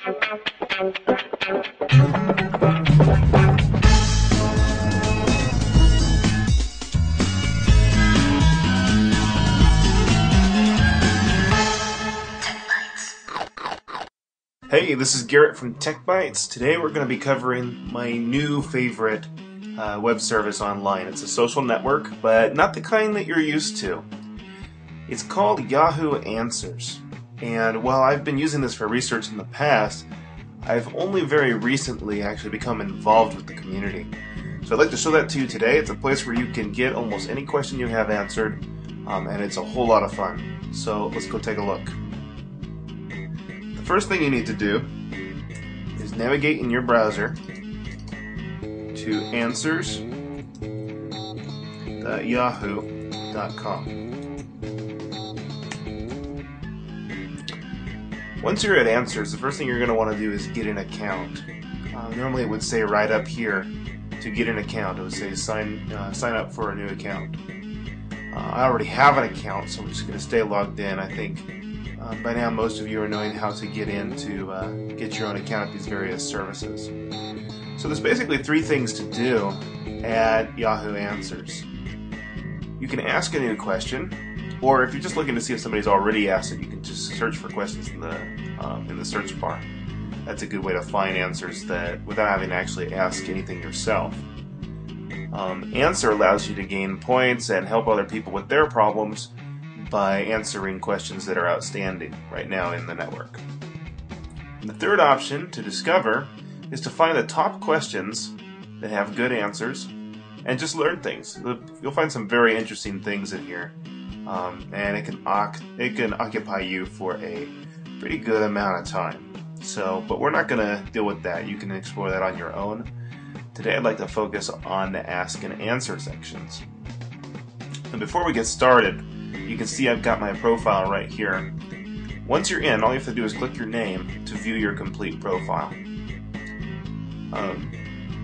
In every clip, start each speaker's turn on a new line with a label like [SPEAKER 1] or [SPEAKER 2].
[SPEAKER 1] Hey, this is Garrett from Tech Bytes. Today we're going to be covering my new favorite web service online. It's a social network, but not the kind that you're used to. It's called Yahoo Answers. And while I've been using this for research in the past, I've only very recently actually become involved with the community. So I'd like to show that to you today. It's a place where you can get almost any question you have answered, and it's a whole lot of fun. So let's go take a look. The first thing you need to do is navigate in your browser to answers.yahoo.com. Once you're at Answers, the first thing you're going to want to do is get an account. Normally it would say right up here to get an account. It would say sign up for a new account. I already have an account, so I'm just going to stay logged in. I think by now most of you are knowing how to get in to get your own account at these various services. So there's basically three things to do at Yahoo Answers. You can ask a new question, or if you're just looking to see if somebody's already asked it, you can just search for questions in the search bar. That's a good way to find answers that without having to actually ask anything yourself. Answer allows you to gain points and help other people with their problems by answering questions that are outstanding right now in the network. And the third option to discover is to find the top questions that have good answers and just learn things. You'll find some very interesting things in here, and it can occupy you for a pretty good amount of time. But we're not going to deal with that. You can explore that on your own. Today I'd like to focus on the ask and answer sections. And before we get started, you can see I've got my profile right here. Once you're in, all you have to do is click your name to view your complete profile.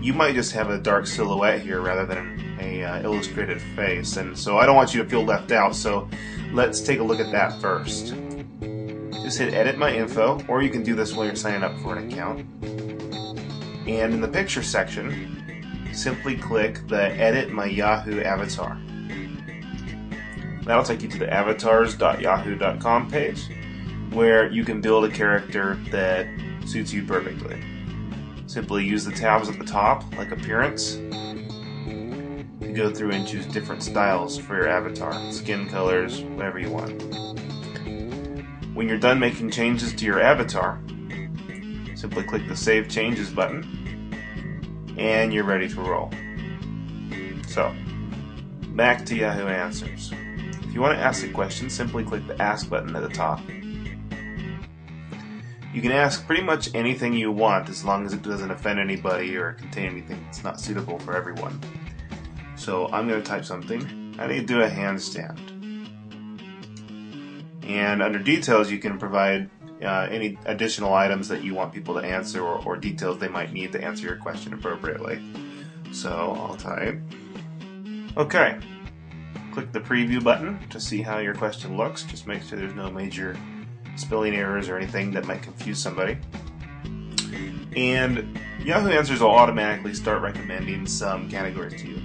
[SPEAKER 1] You might just have a dark silhouette here rather than a illustrated face, and so I don't want you to feel left out, so let's take a look at that first. Just hit edit my info, or you can do this while you're signing up for an account. And in the picture section, simply click the edit my Yahoo avatar. That'll take you to the avatars.yahoo.com page, where you can build a character that suits you perfectly. Simply use the tabs at the top, like appearance, to go through and choose different styles for your avatar, skin colors, whatever you want. When you're done making changes to your avatar, simply click the Save Changes button, and you're ready to roll. So, back to Yahoo Answers. If you want to ask a question, simply click the Ask button at the top. You can ask pretty much anything you want as long as it doesn't offend anybody or contain anything that's not suitable for everyone. So I'm going to type something. I need to do a handstand. And under details you can provide any additional items that you want people to answer or details they might need to answer your question appropriately. So I'll type. Okay. Click the preview button to see how your question looks. Just make sure there's no major spelling errors or anything that might confuse somebody. And Yahoo Answers will automatically start recommending some categories to you.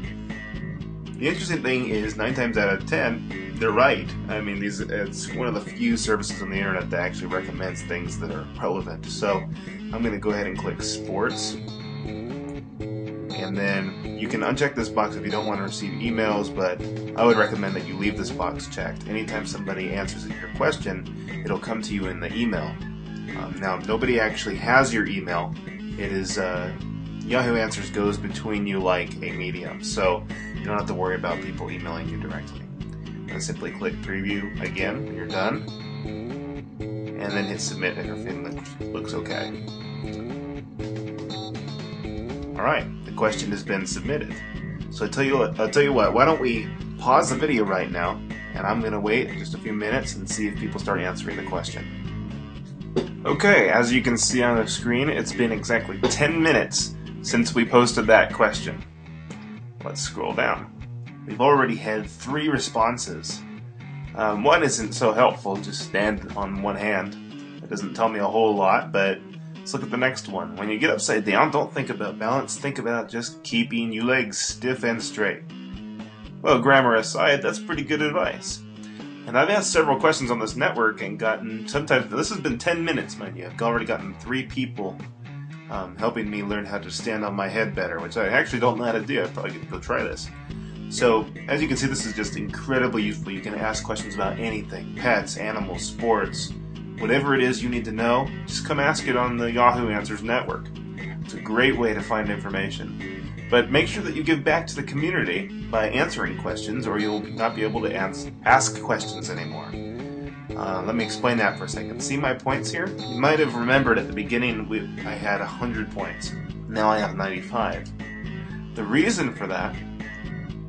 [SPEAKER 1] The interesting thing is 9 times out of 10, they're right. I mean, it's one of the few services on the internet that actually recommends things that are relevant. So I'm going to go ahead and click Sports. And then you can uncheck this box if you don't want to receive emails, but I would recommend that you leave this box checked. Anytime somebody answers your question, it'll come to you in the email. Now, nobody actually has your email. It is Yahoo Answers goes between you like a medium, so you don't have to worry about people emailing you directly. And simply click Preview again when you're done, and then hit Submit if everything looks okay. Alright, the question has been submitted. So I'll tell you what, why don't we pause the video right now, and I'm going to wait just a few minutes and see if people start answering the question. Okay, as you can see on the screen, it's been exactly 10 minutes since we posted that question. Let's scroll down. We've already had 3 responses. One isn't so helpful, just stand on one hand. It doesn't tell me a whole lot, but Let's look at the next one. When you get upside down, don't think about balance, think about just keeping your legs stiff and straight. Well, grammar aside, that's pretty good advice. And I've asked several questions on this network and gotten, sometimes, this has been 10 minutes, mind you. I've already gotten 3 people helping me learn how to stand on my head better, which I actually don't know how to do. I probably could go try this. So, as you can see, this is just incredibly useful. You can ask questions about anything, pets, animals, sports, whatever it is you need to know, just come ask it on the Yahoo Answers network. It's a great way to find information. But make sure that you give back to the community by answering questions, or you'll not be able to ask questions anymore. Let me explain that for a second. See my points here? You might have remembered at the beginning I had 100 points. Now I have 95. The reason for that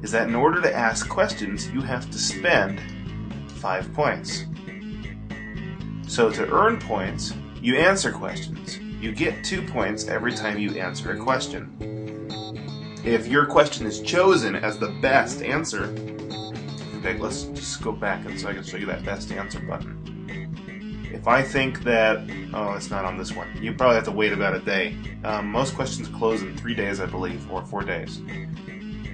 [SPEAKER 1] is that in order to ask questions, you have to spend 5 points. So to earn points, you answer questions. You get 2 points every time you answer a question. If your question is chosen as the best answer, okay, let's just go back and so I can show you that best answer button. If I think that, oh, it's not on this one. You probably have to wait about a day. Most questions close in 3 days, I believe, or 4 days.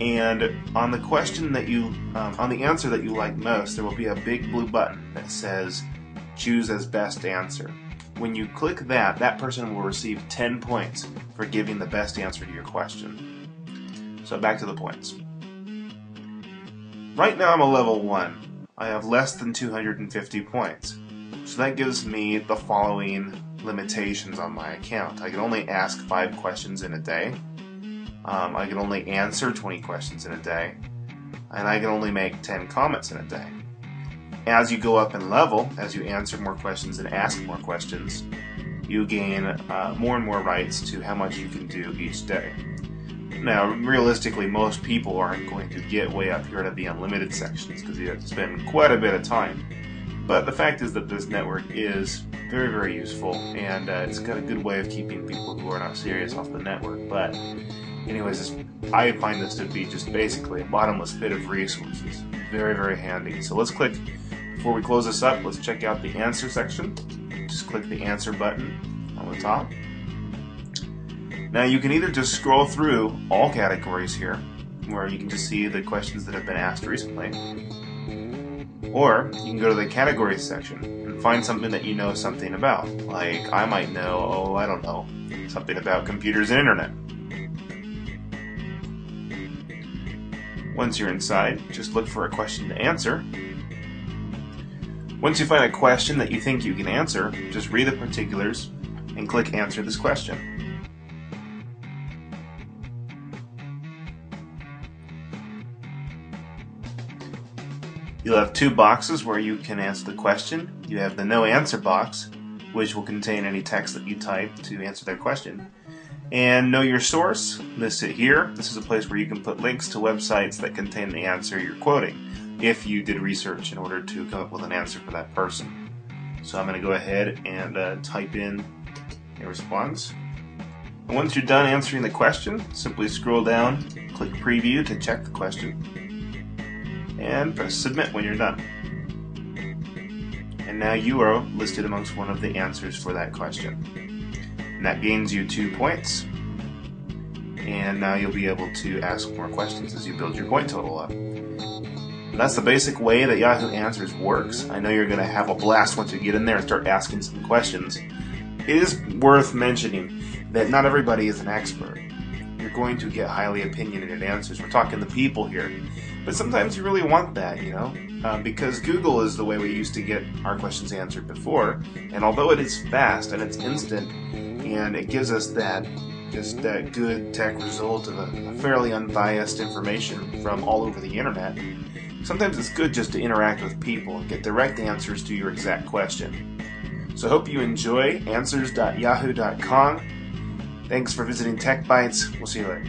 [SPEAKER 1] And on the question that you, on the answer that you like most, there will be a big blue button that says choose as best answer. When you click that, that person will receive 10 points for giving the best answer to your question. So back to the points. Right now I'm a level 1. I have less than 250 points. So that gives me the following limitations on my account. I can only ask 5 questions in a day. I can only answer 20 questions in a day. And I can only make 10 comments in a day. As you go up in level, as you answer more questions and ask more questions, you gain more and more rights to how much you can do each day. Now, realistically, most people aren't going to get way up here to the unlimited sections because you have to spend quite a bit of time. But the fact is that this network is very, very useful, and it's got a good way of keeping people who are not serious off the network. But anyways, I find this to be just basically a bottomless pit of resources. Very, very handy. So let's click, before we close this up, let's check out the answer section. Just click the answer button on the top. Now you can either just scroll through all categories here, where you can just see the questions that have been asked recently, or you can go to the categories section and find something that you know something about. Like I might know, oh I don't know, something about computers and internet. Once you're inside, just look for a question to answer. Once you find a question that you think you can answer, just read the particulars and click answer this question. You'll have 2 boxes where you can answer the question. You have the no answer box, which will contain any text that you type to answer their question. And know your source, list it here. This is a place where you can put links to websites that contain the answer you're quoting, if you did research in order to come up with an answer for that person. So I'm going to go ahead and type in a response. And once you're done answering the question, simply scroll down, click preview to check the question, and press submit when you're done. And now you are listed amongst one of the answers for that question. And that gains you 2 points. And now you'll be able to ask more questions as you build your point total up. And that's the basic way that Yahoo Answers works. I know you're going to have a blast once you get in there and start asking some questions. It is worth mentioning that not everybody is an expert. You're going to get highly opinionated answers. We're talking to people here. But sometimes you really want that, you know, because Google is the way we used to get our questions answered before. And although it is fast and it's instant, and it gives us that good tech result of a fairly unbiased information from all over the internet, sometimes it's good just to interact with people and get direct answers to your exact question. So I hope you enjoy answers.yahoo.com. Thanks for visiting Tech Bytes. We'll see you later.